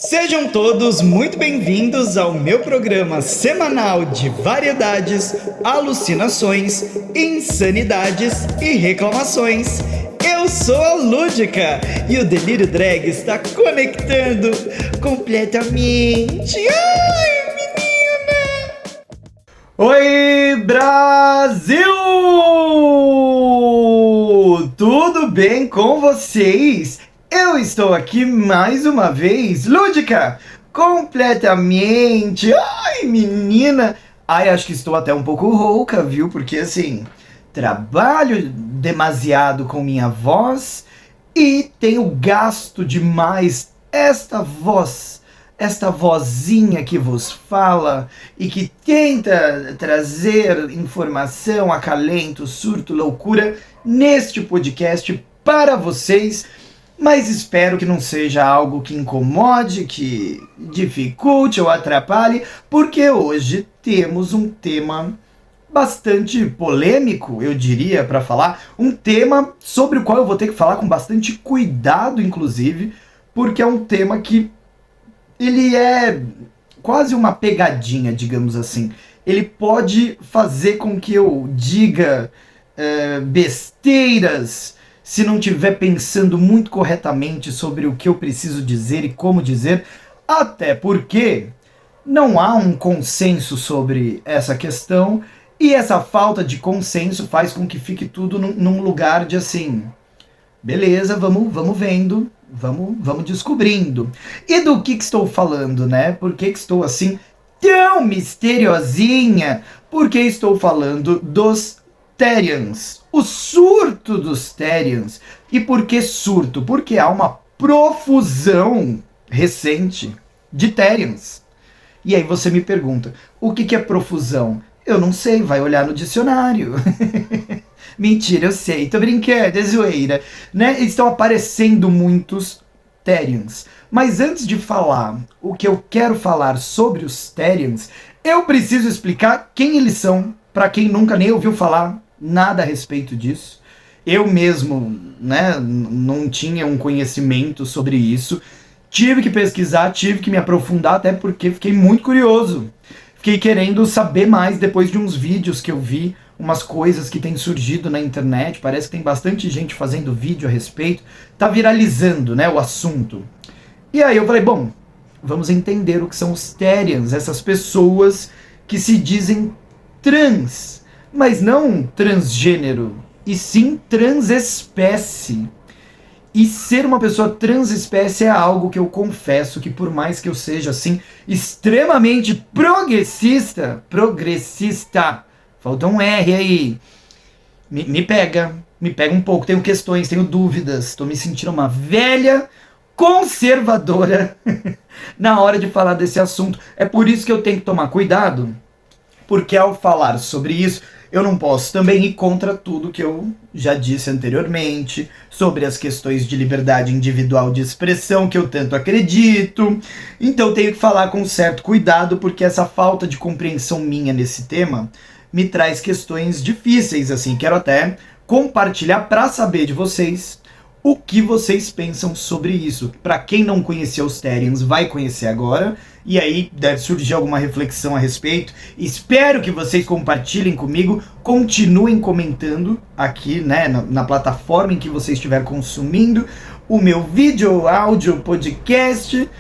Sejam todos muito bem-vindos ao meu programa semanal de variedades, alucinações, insanidades e reclamações. Eu sou a Lúdica e o Delírio Drag está conectando completamente. Ai, menina! Oi, Brasil! Tudo bem com vocês? Eu estou aqui mais uma vez, Lúdica, completamente. Ai, menina. Ai, acho que estou até um pouco rouca, viu? Porque assim, trabalho demasiado com minha voz e tenho gasto demais esta vozinha que vos fala e que tenta trazer informação, acalento, surto, loucura neste podcast para vocês. Mas espero que não seja algo que incomode, que dificulte ou atrapalhe, porque hoje temos um tema bastante polêmico, eu diria, para falar. Um tema sobre o qual eu vou ter que falar com bastante cuidado, inclusive, porque é um tema que ele é quase uma pegadinha, digamos assim. Ele pode fazer com que eu diga besteiras, se não estiver pensando muito corretamente sobre o que eu preciso dizer e como dizer, até porque não há um consenso sobre essa questão e essa falta de consenso faz com que fique tudo num lugar de assim, beleza, vamos vendo, vamos descobrindo. E do que estou falando, né? Por que estou assim tão misteriosinha? Porque estou falando dos Therians, o surto dos Therians. E por que surto? Porque há uma profusão recente de Therians. E aí você me pergunta, o que é profusão? Eu não sei, vai olhar no dicionário. Mentira, eu sei, tô brincando, é zoeira. Né? Estão aparecendo muitos Therians. Mas antes de falar o que eu quero falar sobre os Therians, eu preciso explicar quem eles são, para quem nunca nem ouviu falar nada a respeito disso. Eu mesmo, né, não tinha um conhecimento sobre isso. Tive que pesquisar, tive que me aprofundar, até porque fiquei muito curioso. Fiquei querendo saber mais depois de uns vídeos que eu vi, umas coisas que têm surgido na internet. Parece que tem bastante gente fazendo vídeo a respeito. Tá viralizando, né, o assunto. E aí eu falei, bom, vamos entender o que são os Therians, essas pessoas que se dizem trans, mas não transgênero, e sim transespécie. E ser uma pessoa transespécie é algo que eu confesso que, por mais que eu seja assim extremamente progressista, falta um R aí, me pega um pouco, tenho questões, tenho dúvidas, estou me sentindo uma velha conservadora na hora de falar desse assunto. É por isso que eu tenho que tomar cuidado, porque ao falar sobre isso, eu não posso também ir contra tudo que eu já disse anteriormente, sobre as questões de liberdade individual de expressão, que eu tanto acredito. Então eu tenho que falar com certo cuidado, porque essa falta de compreensão minha nesse tema me traz questões difíceis, assim. Quero até compartilhar para saber de vocês o que vocês pensam sobre isso. Para quem não conhecia os Therians, vai conhecer agora. E aí deve surgir alguma reflexão a respeito. Espero que vocês compartilhem comigo. Continuem comentando aqui, né, na plataforma em que você estiver consumindo o meu vídeo, áudio, podcast.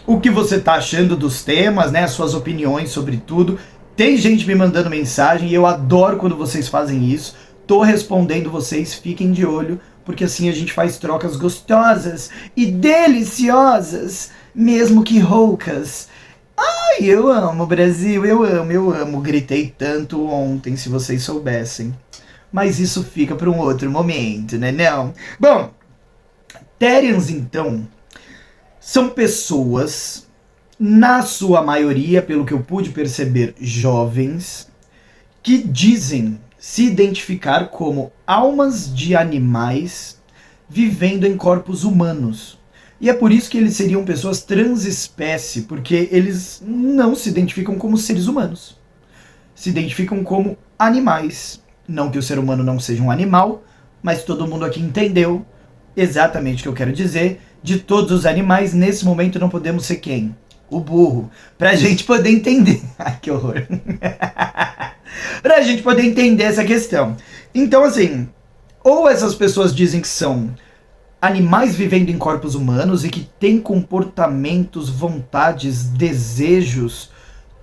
O que você tá achando dos temas, né, suas opiniões sobre tudo. Tem gente me mandando mensagem e eu adoro quando vocês fazem isso. Tô respondendo vocês, fiquem de olho, porque assim a gente faz trocas gostosas e deliciosas, mesmo que roucas. Ai, eu amo Brasil, eu amo. Gritei tanto ontem, se vocês soubessem. Mas isso fica para um outro momento, né não? Bom, Therians, então, são pessoas, na sua maioria, pelo que eu pude perceber, jovens, que dizem se identificar como almas de animais vivendo em corpos humanos. E é por isso que eles seriam pessoas transespécie, porque eles não se identificam como seres humanos. Se identificam como animais. Não que o ser humano não seja um animal, mas todo mundo aqui entendeu exatamente o que eu quero dizer. de todos os animais, nesse momento não podemos ser quem? O burro. Pra gente poder entender. Ai, que horror. Pra gente poder entender essa questão. Então, assim, ou essas pessoas dizem que são animais vivendo em corpos humanos e que têm comportamentos, vontades, desejos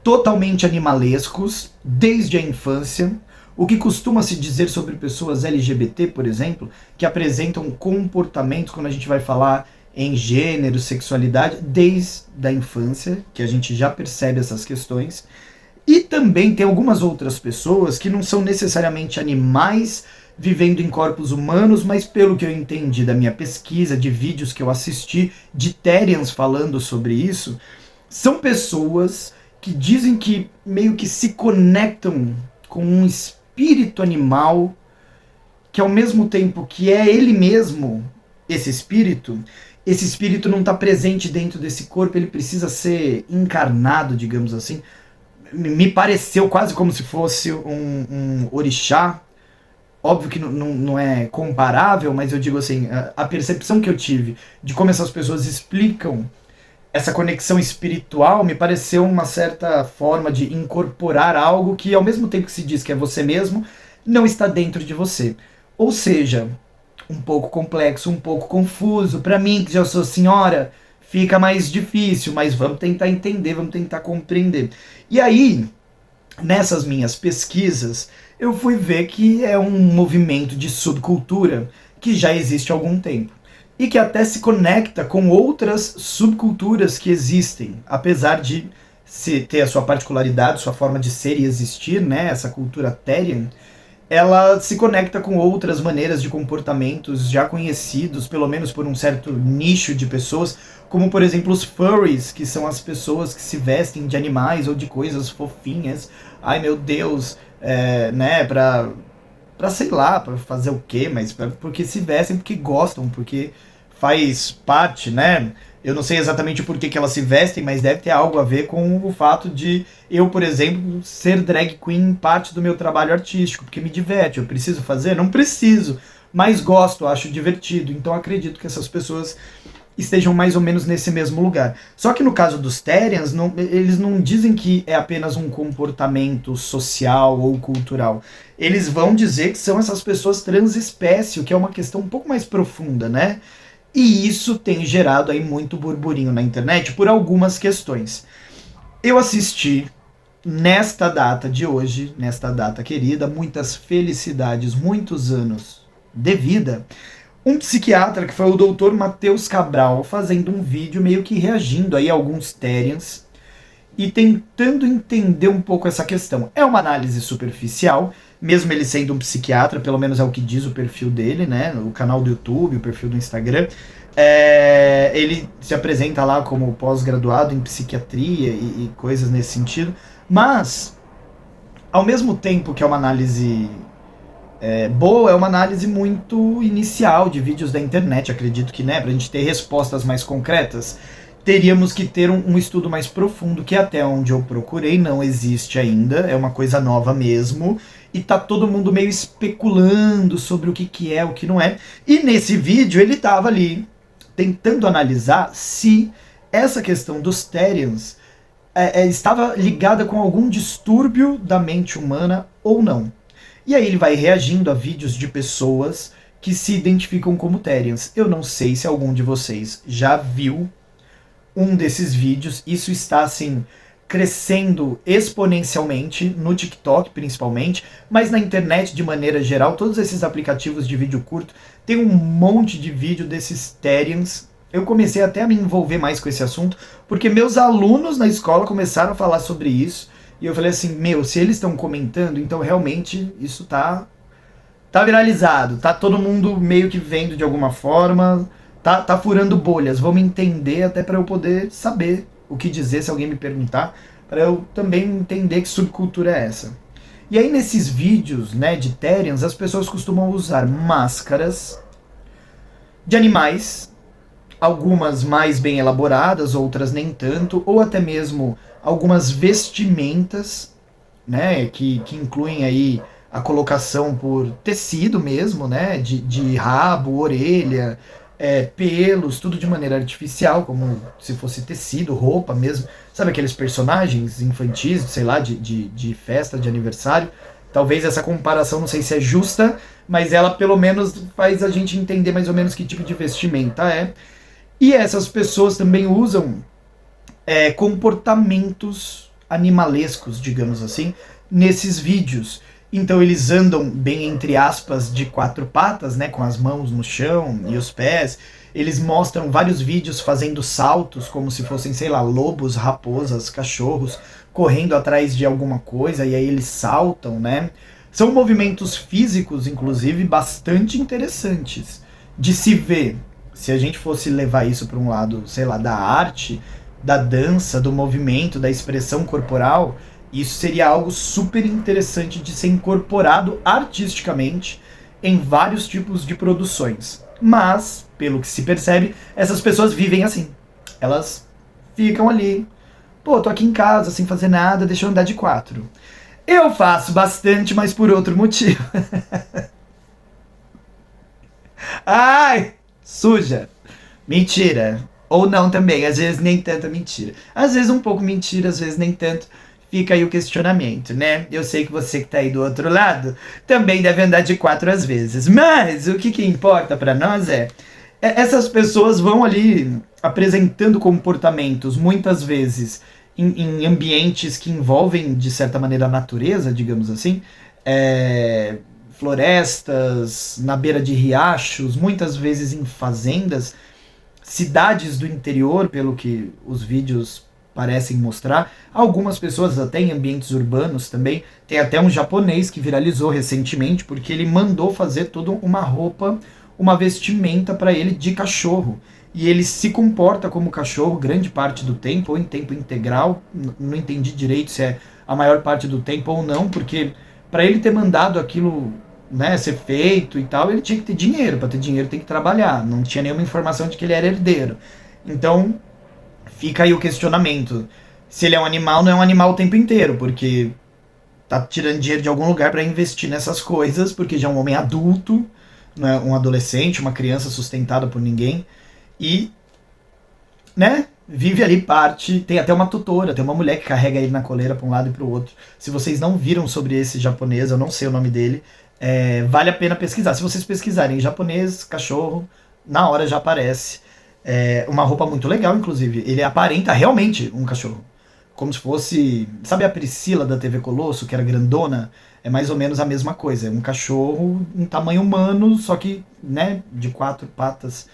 totalmente animalescos desde a infância, o que costuma se dizer sobre pessoas LGBT, por exemplo, que apresentam comportamentos, quando a gente vai falar em gênero, sexualidade, desde a infância, que a gente já percebe essas questões. E também tem algumas outras pessoas que não são necessariamente animais vivendo em corpos humanos, mas pelo que eu entendi da minha pesquisa, de vídeos que eu assisti, de Therians falando sobre isso, são pessoas que dizem que meio que se conectam com um espírito animal, que ao mesmo tempo que é ele mesmo, esse espírito não está presente dentro desse corpo, ele precisa ser encarnado, digamos assim. Me pareceu quase como se fosse um orixá. Óbvio que não é comparável, mas eu digo assim, a percepção que eu tive de como essas pessoas explicam essa conexão espiritual me pareceu uma certa forma de incorporar algo que, ao mesmo tempo que se diz que é você mesmo, não está dentro de você. Ou seja, um pouco complexo, um pouco confuso. Para mim, que já sou senhora, fica mais difícil, mas vamos tentar entender, vamos tentar compreender. E aí, nessas minhas pesquisas, eu fui ver que é um movimento de subcultura que já existe há algum tempo. E que até se conecta com outras subculturas que existem, apesar de ter a sua particularidade, sua forma de ser e existir, né, essa cultura Therian, ela se conecta com outras maneiras de comportamentos já conhecidos, pelo menos por um certo nicho de pessoas, como por exemplo os furries, que são as pessoas que se vestem de animais ou de coisas fofinhas. Ai meu Deus, né, pra sei lá, pra fazer o quê, mas porque se vestem, porque gostam, porque faz parte, né? Eu não sei exatamente o porquê que elas se vestem, mas deve ter algo a ver com o fato de eu, por exemplo, ser drag queen parte do meu trabalho artístico, porque me diverte. Eu preciso fazer? Não preciso, mas gosto, acho divertido. Então acredito que essas pessoas estejam mais ou menos nesse mesmo lugar. Só que no caso dos Therians, eles não dizem que é apenas um comportamento social ou cultural. Eles vão dizer que são essas pessoas transespécie, o que é uma questão um pouco mais profunda, né? E isso tem gerado aí muito burburinho na internet por algumas questões. Eu assisti nesta data de hoje, nesta data querida, muitas felicidades, muitos anos de vida, um psiquiatra que foi o Dr. Matheus Cabral fazendo um vídeo meio que reagindo aí a alguns Therians e tentando entender um pouco essa questão. É uma análise superficial, mesmo ele sendo um psiquiatra, pelo menos é o que diz o perfil dele, né? O canal do YouTube, o perfil do Instagram. Ele se apresenta lá como pós-graduado em psiquiatria e coisas nesse sentido. Mas, ao mesmo tempo que é uma análise boa, é uma análise muito inicial de vídeos da internet. Acredito que, né, pra gente ter respostas mais concretas, teríamos que ter um estudo mais profundo, que até onde eu procurei não existe ainda, é uma coisa nova mesmo, e tá todo mundo meio especulando sobre o que é, o que não é. E nesse vídeo ele tava ali tentando analisar se essa questão dos Therians estava ligada com algum distúrbio da mente humana ou não. E aí ele vai reagindo a vídeos de pessoas que se identificam como Therians. Eu não sei se algum de vocês já viu um desses vídeos. Isso está assim crescendo exponencialmente no TikTok principalmente, mas na internet de maneira geral, todos esses aplicativos de vídeo curto tem um monte de vídeo desses Therians. Eu comecei até a me envolver mais com esse assunto, porque meus alunos na escola começaram a falar sobre isso, e eu falei assim, se eles estão comentando, então realmente isso tá viralizado, tá todo mundo meio que vendo de alguma forma, tá furando bolhas, vamos entender até para eu poder saber o que dizer se alguém me perguntar, para eu também entender que subcultura é essa. E aí nesses vídeos, né, de Therians, as pessoas costumam usar máscaras de animais, algumas mais bem elaboradas, outras nem tanto, ou até mesmo algumas vestimentas, né, que incluem aí a colocação por tecido mesmo, né, de rabo, orelha, pelos, tudo de maneira artificial, como se fosse tecido, roupa mesmo. Sabe aqueles personagens infantis, sei lá, de festa, de aniversário? Talvez essa comparação, não sei se é justa, mas ela pelo menos faz a gente entender mais ou menos que tipo de vestimenta é. E essas pessoas também usam comportamentos animalescos, digamos assim, nesses vídeos. Então eles andam bem, entre aspas, de quatro patas, né, com as mãos no chão e os pés. Eles mostram vários vídeos fazendo saltos, como se fossem, sei lá, lobos, raposas, cachorros, correndo atrás de alguma coisa, e aí eles saltam, né? São movimentos físicos, inclusive, bastante interessantes de se ver. Se a gente fosse levar isso para um lado, sei lá, da arte, da dança, do movimento, da expressão corporal, isso seria algo super interessante de ser incorporado artisticamente em vários tipos de produções. Mas, pelo que se percebe, essas pessoas vivem assim. Elas ficam ali. Pô, tô aqui em casa sem fazer nada, deixa eu andar de quatro. Eu faço bastante, mas por outro motivo. Ai, suja. Mentira. Ou não também, às vezes nem tanta mentira. Às vezes um pouco mentira, às vezes nem tanto. Fica aí o questionamento, né? Eu sei que você que tá aí do outro lado também deve andar de quatro às vezes. Mas o que importa pra nós essas pessoas vão ali apresentando comportamentos, muitas vezes, em ambientes que envolvem, de certa maneira, a natureza, digamos assim. Florestas, na beira de riachos, muitas vezes em fazendas, cidades do interior, pelo que os vídeos parecem mostrar, algumas pessoas até em ambientes urbanos também. Tem até um japonês que viralizou recentemente porque ele mandou fazer toda uma roupa, uma vestimenta para ele de cachorro. E ele se comporta como cachorro grande parte do tempo, ou em tempo integral. Não entendi direito se é a maior parte do tempo ou não, porque para ele ter mandado aquilo, né, ser feito e tal, ele tinha que ter dinheiro. Para ter dinheiro tem que trabalhar. Não tinha nenhuma informação de que ele era herdeiro. Então fica aí o questionamento. Se ele é um animal, não é um animal o tempo inteiro, porque tá tirando dinheiro de algum lugar para investir nessas coisas, porque já é um homem adulto, não é um adolescente, uma criança sustentada por ninguém, e, né, vive ali parte, tem até uma tutora, tem uma mulher que carrega ele na coleira para um lado e para o outro. Se vocês não viram sobre esse japonês, eu não sei o nome dele, vale a pena pesquisar. Se vocês pesquisarem japonês, cachorro, na hora já aparece. Uma roupa muito legal, inclusive. Ele aparenta realmente um cachorro. Como se fosse... Sabe a Priscila da TV Colosso, que era grandona? É mais ou menos a mesma coisa. É um cachorro em tamanho humano, só que, né, de quatro patas.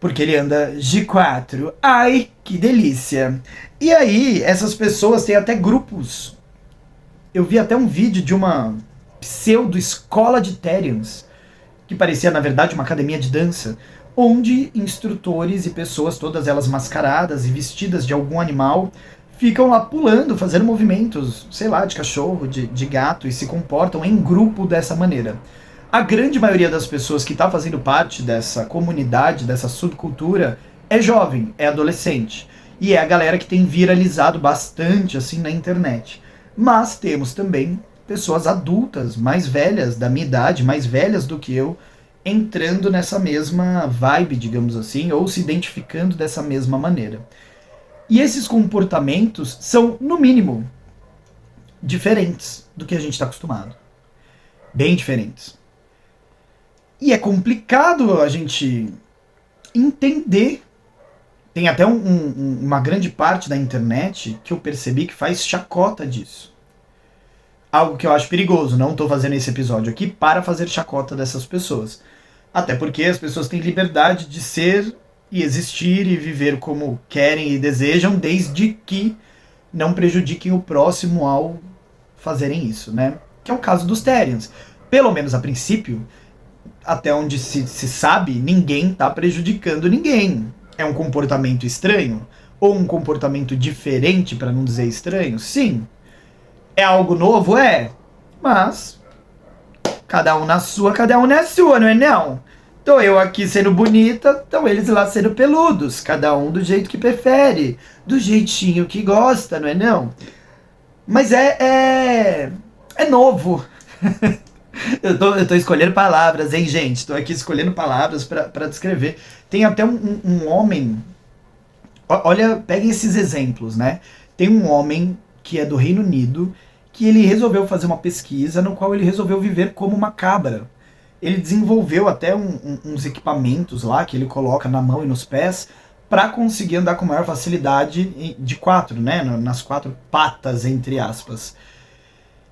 Porque ele anda de quatro. Ai, que delícia! E aí, essas pessoas têm até grupos. Eu vi até um vídeo de uma pseudo-escola de Therians, que parecia, na verdade, uma academia de dança, onde instrutores e pessoas, todas elas mascaradas e vestidas de algum animal, ficam lá pulando, fazendo movimentos, sei lá, de cachorro, de gato, e se comportam em grupo dessa maneira. A grande maioria das pessoas que está fazendo parte dessa comunidade, dessa subcultura, é jovem, é adolescente. E é a galera que tem viralizado bastante assim na internet. Mas temos também pessoas adultas, mais velhas, da minha idade, mais velhas do que eu, entrando nessa mesma vibe, digamos assim, ou se identificando dessa mesma maneira. E esses comportamentos são, no mínimo, diferentes do que a gente está acostumado. Bem diferentes. E é complicado a gente entender. Tem até uma grande parte da internet que eu percebi que faz chacota disso. Algo que eu acho perigoso. Não estou fazendo esse episódio aqui para fazer chacota dessas pessoas. Até porque as pessoas têm liberdade de ser e existir e viver como querem e desejam, desde que não prejudiquem o próximo ao fazerem isso, né? Que é o caso dos Therians. Pelo menos a princípio, até onde se sabe, ninguém está prejudicando ninguém. É um comportamento estranho? Ou um comportamento diferente, para não dizer estranho? Sim. É algo novo? É. Mas cada um na sua, cada um na sua, não é não? Tô eu aqui sendo bonita, estão eles lá sendo peludos, cada um do jeito que prefere, do jeitinho que gosta, não é não? Mas é novo. Eu tô escolhendo palavras, hein, gente? Tô aqui escolhendo palavras para descrever. Tem até um homem. Olha, peguem esses exemplos, né? Tem um homem que é do Reino Unido que ele resolveu fazer uma pesquisa no qual ele resolveu viver como uma cabra. Ele desenvolveu até uns equipamentos lá que ele coloca na mão e nos pés para conseguir andar com maior facilidade de quatro, né? Nas quatro patas, entre aspas.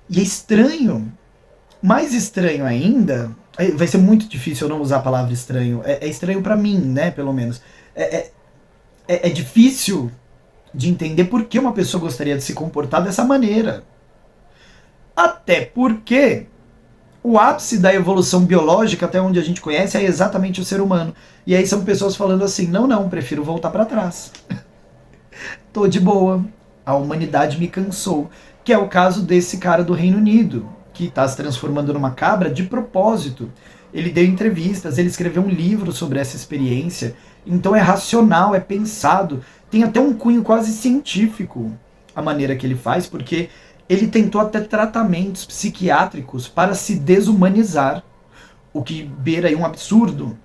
E é estranho, mais estranho ainda, vai ser muito difícil eu não usar a palavra estranho, é estranho para mim, né, pelo menos. É, é, é difícil de entender por que uma pessoa gostaria de se comportar dessa maneira. Até porque o ápice da evolução biológica, até onde a gente conhece, é exatamente o ser humano. E aí são pessoas falando assim: não, não, prefiro voltar para trás. Tô de boa. A humanidade me cansou. Que é o caso desse cara do Reino Unido, que está se transformando numa cabra de propósito. Ele deu entrevistas, ele escreveu um livro sobre essa experiência. Então é racional, é pensado. Tem até um cunho quase científico a maneira que ele faz, porque ele tentou até tratamentos psiquiátricos para se desumanizar, o que beira aí um absurdo.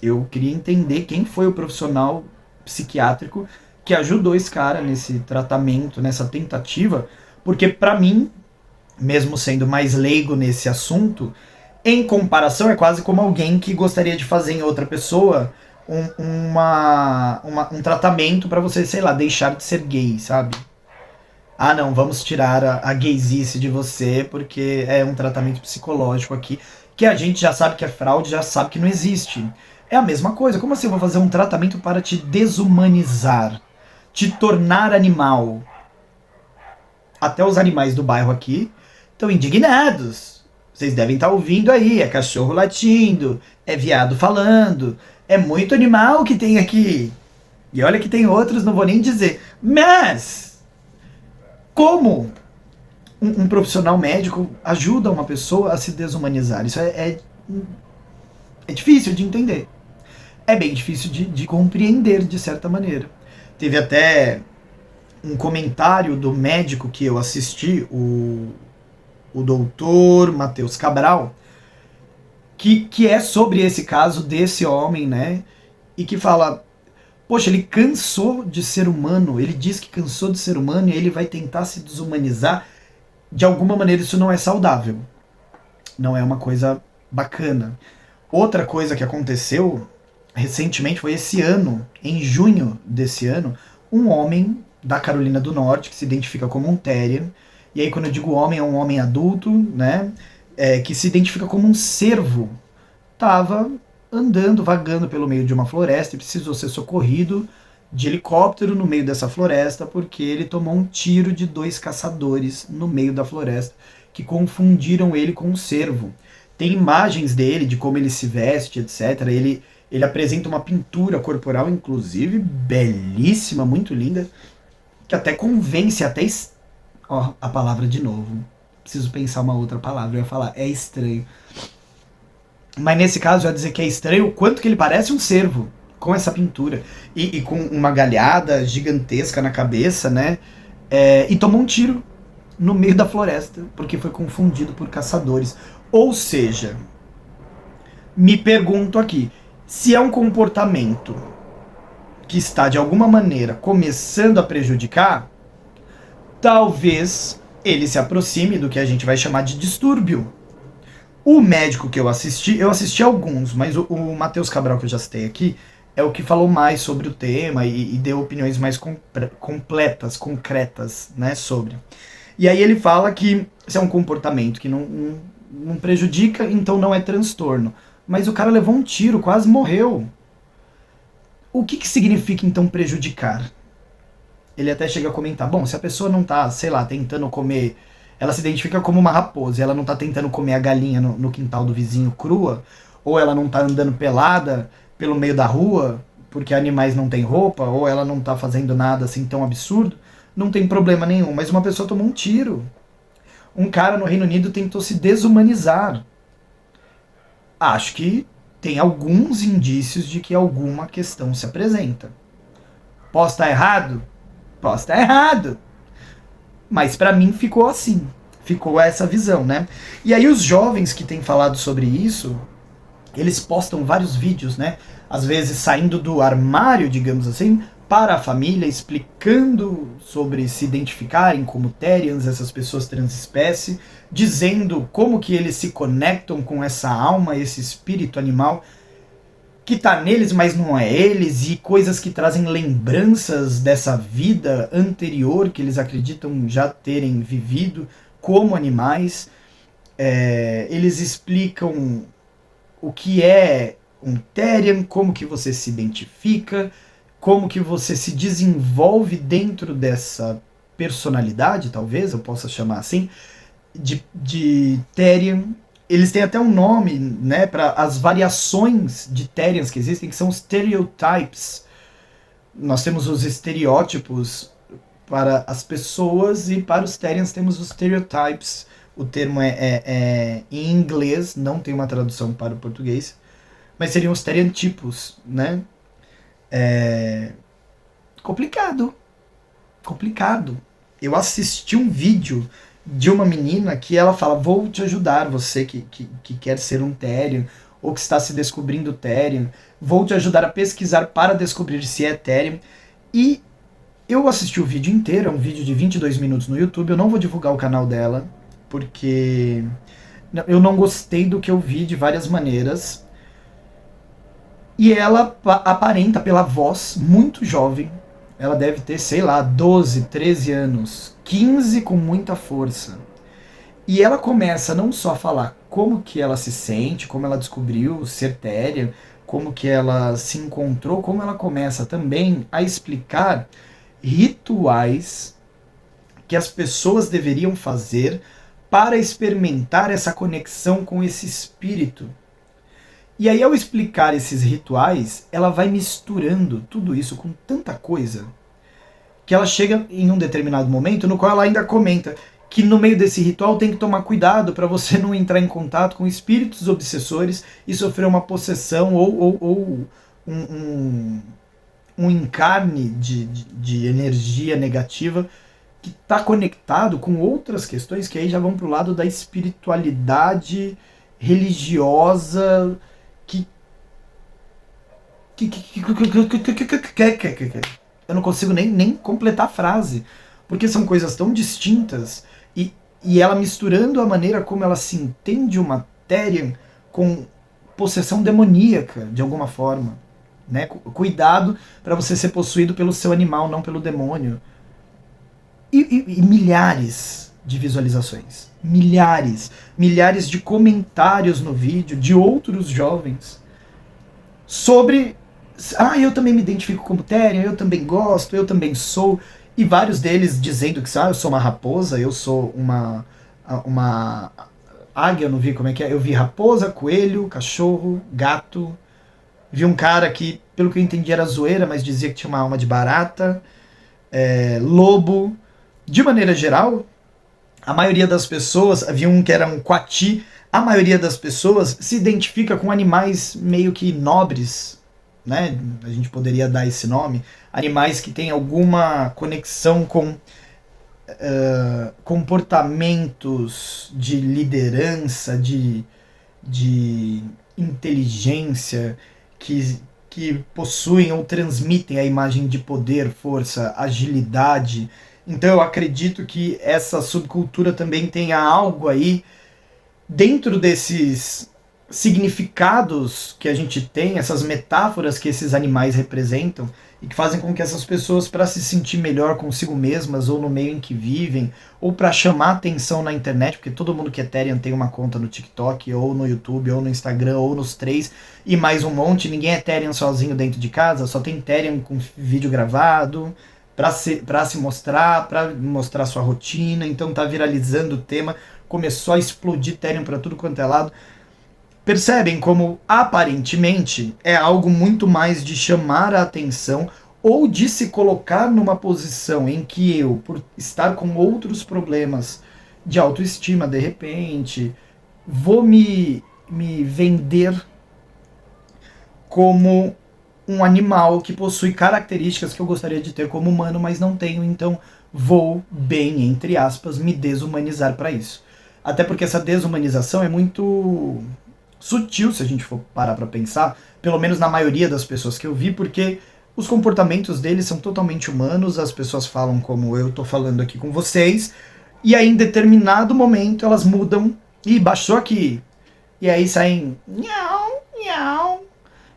Eu queria entender quem foi o profissional psiquiátrico que ajudou esse cara nesse tratamento, nessa tentativa, porque para mim, mesmo sendo mais leigo nesse assunto, em comparação é quase como alguém que gostaria de fazer em outra pessoa um tratamento para você, sei lá, deixar de ser gay, sabe? Ah, não, vamos tirar a gaysice de você porque é um tratamento psicológico aqui, que a gente já sabe que é fraude, já sabe que não existe. É a mesma coisa. Como assim eu vou fazer um tratamento para te desumanizar, te tornar animal? Até os animais do bairro aqui estão indignados. Vocês devem estar ouvindo aí, é cachorro latindo, é viado falando, é muito animal que tem aqui. E olha que tem outros, não vou nem dizer. Mas como um profissional médico ajuda uma pessoa a se desumanizar? Isso é difícil de entender. É bem difícil de compreender, de certa maneira. Teve até um comentário do médico que eu assisti, o doutor Matheus Cabral, que é sobre esse caso desse homem, né? E que fala, poxa, ele cansou de ser humano, ele diz que cansou de ser humano e ele vai tentar se desumanizar. De alguma maneira isso não é saudável. Não é uma coisa bacana. Outra coisa que aconteceu recentemente foi esse ano, em junho desse ano, um homem da Carolina do Norte que se identifica como um terrier. E aí quando eu digo homem, é um homem adulto, né? Que se identifica como um cervo. Tava andando, vagando pelo meio de uma floresta e precisou ser socorrido de helicóptero no meio dessa floresta porque ele tomou um tiro de 2 caçadores no meio da floresta que confundiram ele com um cervo. Tem imagens dele, de como ele se veste, etc. Ele apresenta uma pintura corporal, inclusive, belíssima, muito linda, que até convence, até... Ó, a palavra de novo. Preciso pensar uma outra palavra, eu ia falar, é estranho. Mas nesse caso, eu ia dizer que é estranho o quanto que ele parece um cervo, com essa pintura. E com uma galhada gigantesca na cabeça, né? E tomou um tiro no meio da floresta, porque foi confundido por caçadores. Ou seja, me pergunto aqui, se é um comportamento que está de alguma maneira começando a prejudicar, talvez ele se aproxime do que a gente vai chamar de distúrbio. O médico que eu assisti alguns, mas o Matheus Cabral que eu já citei aqui é o que falou mais sobre o tema e deu opiniões mais completas, concretas, né, sobre. E aí ele fala que esse é um comportamento que não prejudica, então não é transtorno. Mas o cara levou um tiro, quase morreu. O que significa então prejudicar? Ele até chega a comentar, bom, se a pessoa não tá, sei lá, tentando comer, ela se identifica como uma raposa, ela não tá tentando comer a galinha no quintal do vizinho crua, ou ela não tá andando pelada pelo meio da rua, porque animais não têm roupa, ou ela não tá fazendo nada assim tão absurdo, não tem problema nenhum. Mas uma pessoa tomou um tiro. Um cara no Reino Unido tentou se desumanizar. Acho que tem alguns indícios de que alguma questão se apresenta. Posso estar errado? Posso estar errado. Mas pra mim ficou assim. ficou essa visão, né? E aí os jovens que têm falado sobre isso, eles postam vários vídeos, né? Às vezes saindo do armário, digamos assim, para a família, explicando sobre se identificarem como Therians, essas pessoas transespécie, dizendo como que eles se conectam com essa alma, esse espírito animal que está neles, mas não é eles, e coisas que trazem lembranças dessa vida anterior que eles acreditam já terem vivido como animais. Eles explicam o que é um Therian, como que você se identifica, como que você se desenvolve dentro dessa personalidade, talvez eu possa chamar assim, de Therian. Eles têm até um nome, né, para as variações de Therians que existem, que são os stereotypes. Nós temos os estereótipos para as pessoas e para os Therians temos os stereotypes. O termo é em inglês, não tem uma tradução para o português, mas seriam os stereotipos, né? Complicado. Eu assisti um vídeo de uma menina que ela fala: vou te ajudar, você que quer ser um Therian, ou que está se descobrindo Therian, vou te ajudar a pesquisar para descobrir se é Therian. E eu assisti o vídeo inteiro, é um vídeo de 22 minutos no YouTube, eu não vou divulgar o canal dela, porque eu não gostei do que eu vi de várias maneiras. E ela aparenta, pela voz, muito jovem. Ela deve ter, sei lá, 12, 13 anos, 15 com muita força. E ela começa não só a falar como que ela se sente, como ela descobriu ser Therian, como que ela se encontrou, como ela começa também a explicar rituais que as pessoas deveriam fazer para experimentar essa conexão com esse espírito. E aí, ao explicar esses rituais, ela vai misturando tudo isso com tanta coisa que ela chega em um determinado momento no qual ela ainda comenta que no meio desse ritual tem que tomar cuidado para você não entrar em contato com espíritos obsessores e sofrer uma possessão ou um encarne de energia negativa que está conectado com outras questões que aí já vão para o lado da espiritualidade religiosa eu não consigo nem completar a frase, porque são coisas tão distintas e ela misturando a maneira como ela se entende uma Therian com possessão demoníaca, de alguma forma. Né? Cuidado para você ser possuído pelo seu animal, não pelo demônio. E milhares de visualizações. Milhares de comentários no vídeo de outros jovens sobre: eu também me identifico como Therian, eu também gosto, eu também sou. E vários deles dizendo que eu sou uma raposa, eu sou uma águia, eu não vi como é que é. Eu vi raposa, coelho, cachorro, gato. Vi um cara que, pelo que eu entendi, era zoeira, mas dizia que tinha uma alma de barata. Lobo. De maneira geral, a maioria das pessoas, havia um que era um coati, a maioria das pessoas se identifica com animais meio que nobres, né? A gente poderia dar esse nome, animais que têm alguma conexão com comportamentos de liderança, de inteligência, que possuem ou transmitem a imagem de poder, força, agilidade. Então eu acredito que essa subcultura também tenha algo aí dentro desses significados que a gente tem, essas metáforas que esses animais representam e que fazem com que essas pessoas, para se sentir melhor consigo mesmas ou no meio em que vivem, ou para chamar atenção na internet, porque todo mundo que é Therian tem uma conta no TikTok, ou no YouTube, ou no Instagram, ou nos três, e mais um monte. Ninguém é Therian sozinho dentro de casa, só tem Therian com vídeo gravado, para se mostrar, para mostrar sua rotina. Então tá viralizando o tema, começou a explodir Therian para tudo quanto é lado. Percebem como aparentemente é algo muito mais de chamar a atenção ou de se colocar numa posição em que eu, por estar com outros problemas de autoestima, de repente, vou me vender como um animal que possui características que eu gostaria de ter como humano, mas não tenho, então vou, bem, entre aspas, me desumanizar para isso. Até porque essa desumanização é muito sutil, se a gente for parar para pensar, pelo menos na maioria das pessoas que eu vi, porque os comportamentos deles são totalmente humanos, as pessoas falam como eu tô falando aqui com vocês, e aí em determinado momento elas mudam, e baixou aqui, e aí saem miau, miau,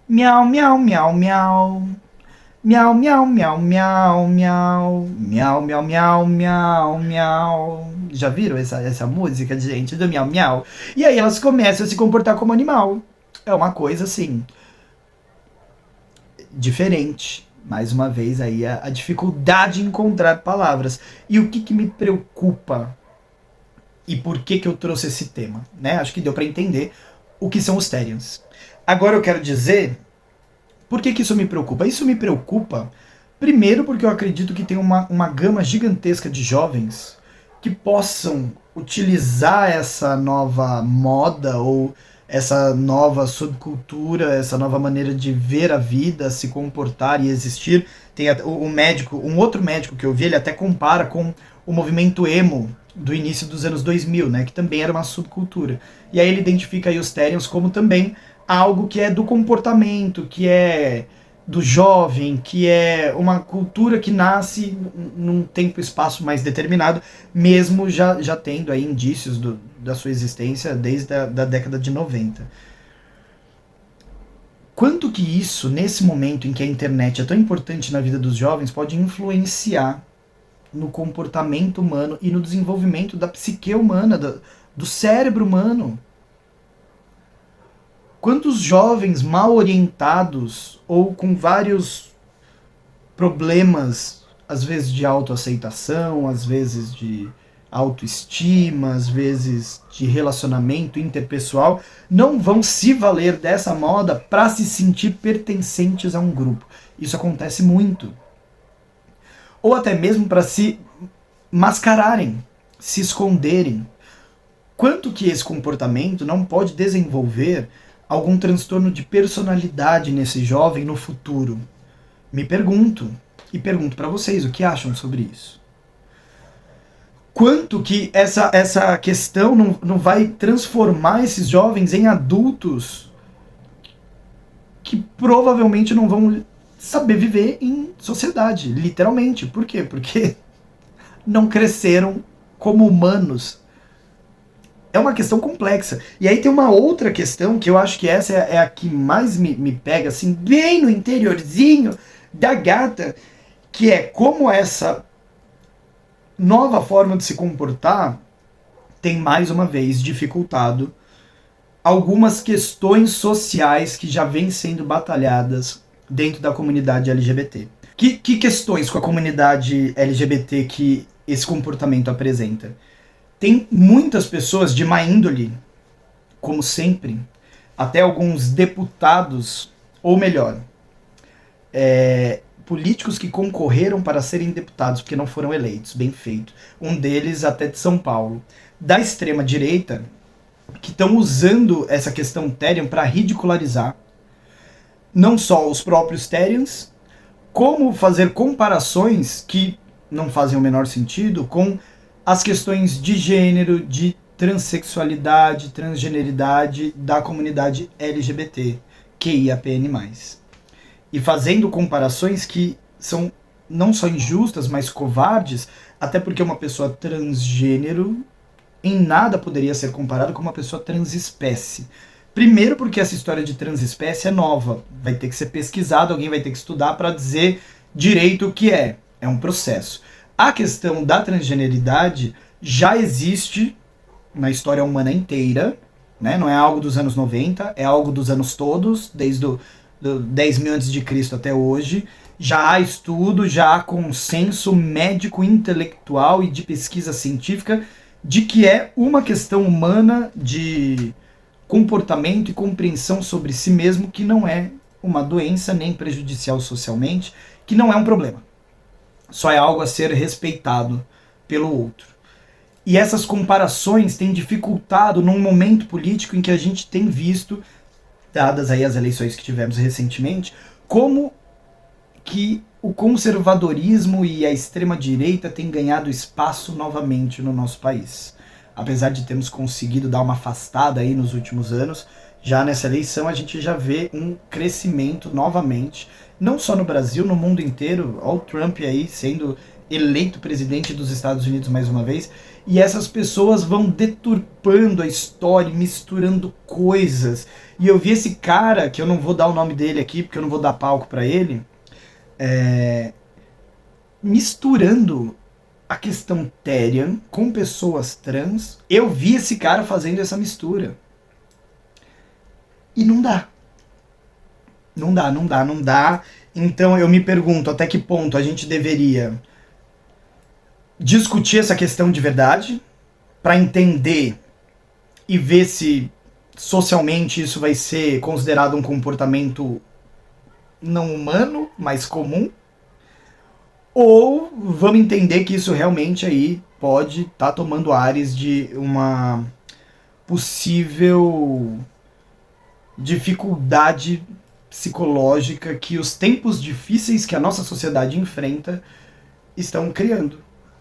miau, miau, miau, miau, miau, miau, miau, miau, miau, miau, miau, miau, miau, miau. Já viram essa música, gente, do miau, miau? E aí elas começam a se comportar como animal. É uma coisa, assim, diferente. Mais uma vez aí a dificuldade em encontrar palavras. E o que me preocupa e por que eu trouxe esse tema, né? Acho que deu para entender o que são os Therians. Agora eu quero dizer por que isso me preocupa. Isso me preocupa, primeiro porque eu acredito que tem uma gama gigantesca de jovens que possam utilizar essa nova moda ou essa nova subcultura, essa nova maneira de ver a vida, se comportar e existir. Tem um médico, um outro médico que eu vi, ele até compara com o movimento emo do início dos anos 2000, né, que também era uma subcultura. E aí ele identifica aí os Therians como também algo que é do comportamento, que é do jovem, que é uma cultura que nasce num tempo e espaço mais determinado, mesmo já tendo aí indícios da sua existência desde a da década de 90. Quanto que isso, nesse momento em que a internet é tão importante na vida dos jovens, pode influenciar no comportamento humano e no desenvolvimento da psique humana, do cérebro humano? Quantos jovens mal orientados ou com vários problemas, às vezes de autoaceitação, às vezes de autoestima, às vezes de relacionamento interpessoal, não vão se valer dessa moda para se sentir pertencentes a um grupo? Isso acontece muito. Ou até mesmo para se mascararem, se esconderem. Quanto que esse comportamento não pode desenvolver algum transtorno de personalidade nesse jovem no futuro? Me pergunto, e pergunto para vocês o que acham sobre isso. Quanto que essa questão não vai transformar esses jovens em adultos que provavelmente não vão saber viver em sociedade, literalmente. Por quê? Porque não cresceram como humanos. É uma questão complexa. E aí tem uma outra questão que eu acho que essa é a que mais me pega, assim, bem no interiorzinho da gata, que é como essa nova forma de se comportar tem, mais uma vez, dificultado algumas questões sociais que já vêm sendo batalhadas dentro da comunidade LGBT. Que questões com a comunidade LGBT que esse comportamento apresenta? Tem muitas pessoas de má índole, como sempre, até alguns deputados, ou melhor, políticos que concorreram para serem deputados porque não foram eleitos, bem feito. Um deles até de São Paulo. Da extrema direita, que estão usando essa questão Therian para ridicularizar não só os próprios Therians, como fazer comparações que não fazem o menor sentido com as questões de gênero, de transexualidade, transgeneridade da comunidade LGBT, QIAPN+. E fazendo comparações que são não só injustas, mas covardes, até porque uma pessoa transgênero em nada poderia ser comparada com uma pessoa transespécie. Primeiro porque essa história de transespécie é nova, vai ter que ser pesquisado, alguém vai ter que estudar para dizer direito o que é. É um processo. A questão da transgeneridade já existe na história humana inteira, né? Não é algo dos anos 90, é algo dos anos todos, desde do 10.000 a.C. até hoje. Já há estudo, já há consenso médico, intelectual e de pesquisa científica de que é uma questão humana de comportamento e compreensão sobre si mesmo, que não é uma doença nem prejudicial socialmente, que não é um problema. Só é algo a ser respeitado pelo outro. E essas comparações têm dificultado num momento político em que a gente tem visto, dadas aí as eleições que tivemos recentemente, como que o conservadorismo e a extrema-direita têm ganhado espaço novamente no nosso país. Apesar de termos conseguido dar uma afastada aí nos últimos anos, já nessa eleição a gente já vê um crescimento novamente, não só no Brasil, no mundo inteiro. Olha o Trump aí sendo eleito presidente dos Estados Unidos mais uma vez, e essas pessoas vão deturpando a história, misturando coisas. E eu vi esse cara, que eu não vou dar o nome dele aqui, porque eu não vou dar palco pra ele, misturando a questão Therian com pessoas trans. Eu vi esse cara fazendo essa mistura. E não dá. Não dá. Então eu me pergunto até que ponto a gente deveria discutir essa questão de verdade, para entender e ver se socialmente isso vai ser considerado um comportamento não humano, mas comum, ou vamos entender que isso realmente aí pode estar tomando ares de uma possível dificuldade psicológica que os tempos difíceis que a nossa sociedade enfrenta estão criando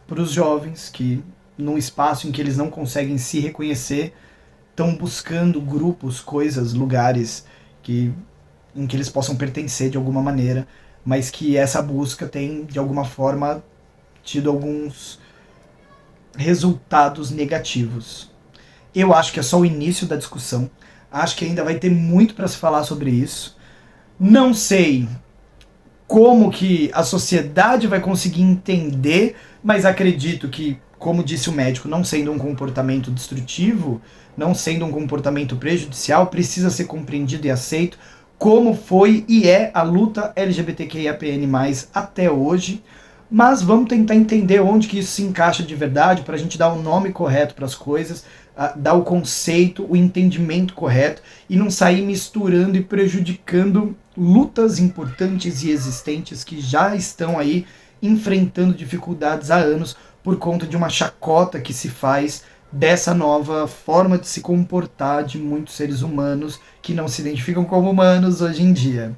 para os jovens que, num espaço em que eles não conseguem se reconhecer, estão buscando grupos, coisas, lugares em que eles possam pertencer de alguma maneira, mas que essa busca tem, de alguma forma, tido alguns resultados negativos. Eu acho que é só o início da discussão. Acho que ainda vai ter muito para se falar sobre isso. Não sei como que a sociedade vai conseguir entender, mas acredito que, como disse o médico, não sendo um comportamento destrutivo, não sendo um comportamento prejudicial, precisa ser compreendido e aceito, como foi e é a luta LGBTQIAPN+, até hoje. Mas vamos tentar entender onde que isso se encaixa de verdade, para a gente dar o nome correto para as coisas, dar o conceito, o entendimento correto, e não sair misturando e prejudicando lutas importantes e existentes que já estão aí enfrentando dificuldades há anos por conta de uma chacota que se faz dessa nova forma de se comportar de muitos seres humanos que não se identificam como humanos hoje em dia.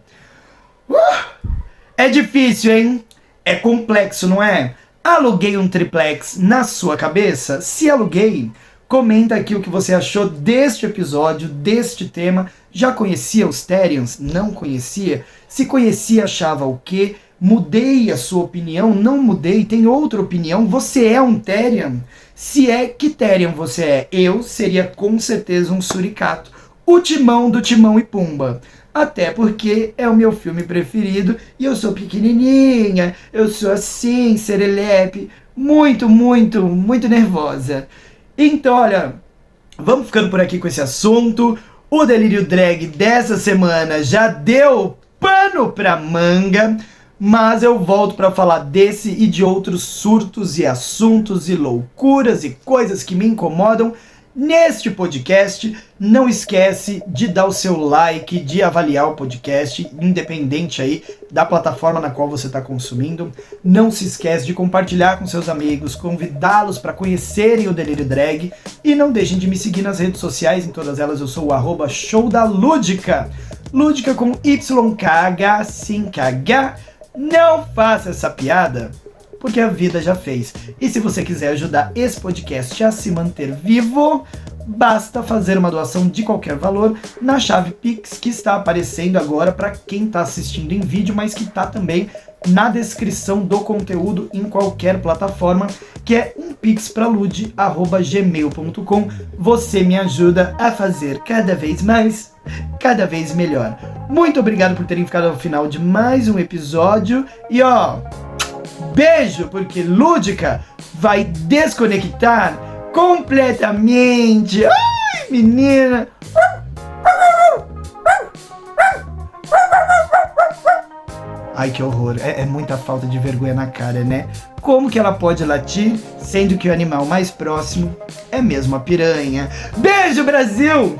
É difícil, hein? É complexo, não é? Aluguei um triplex na sua cabeça? Se aluguei, comenta aqui o que você achou deste episódio, deste tema. Já conhecia os Therians? Não conhecia? Se conhecia, achava o quê? Mudei a sua opinião? Não mudei? Tem outra opinião? Você é um Therian? Se é, que Therian você é? Eu seria com certeza um suricato. O Timão do Timão e Pumba. Até porque é o meu filme preferido e eu sou pequenininha, eu sou assim, serelepe, muito nervosa. Então, olha, vamos ficando por aqui com esse assunto. O Delírio Drag dessa semana já deu pano pra manga, mas eu volto para falar desse e de outros surtos e assuntos e loucuras e coisas que me incomodam neste podcast. Não esquece de dar o seu like, de avaliar o podcast, independente aí da plataforma na qual você está consumindo. Não se esquece de compartilhar com seus amigos, convidá-los para conhecerem o Delírio Drag. E não deixem de me seguir nas redes sociais, em todas elas eu sou o @showdalúdica. Lúdica com YKH, sim, KH. Não faça essa piada, porque a vida já fez. E se você quiser ajudar esse podcast a se manter vivo, basta fazer uma doação de qualquer valor na chave Pix que está aparecendo agora para quem está assistindo em vídeo, mas que está também na descrição do conteúdo em qualquer plataforma, que é umpixpralud@gmail.com. Você me ajuda a fazer cada vez mais, cada vez melhor. Muito obrigado por terem ficado ao final de mais um episódio. E ó, beijo, porque Lúdica vai desconectar completamente. Ai, menina. Ai, que horror. É muita falta de vergonha na cara, né? Como que ela pode latir, sendo que o animal mais próximo é mesmo a piranha? Beijo, Brasil!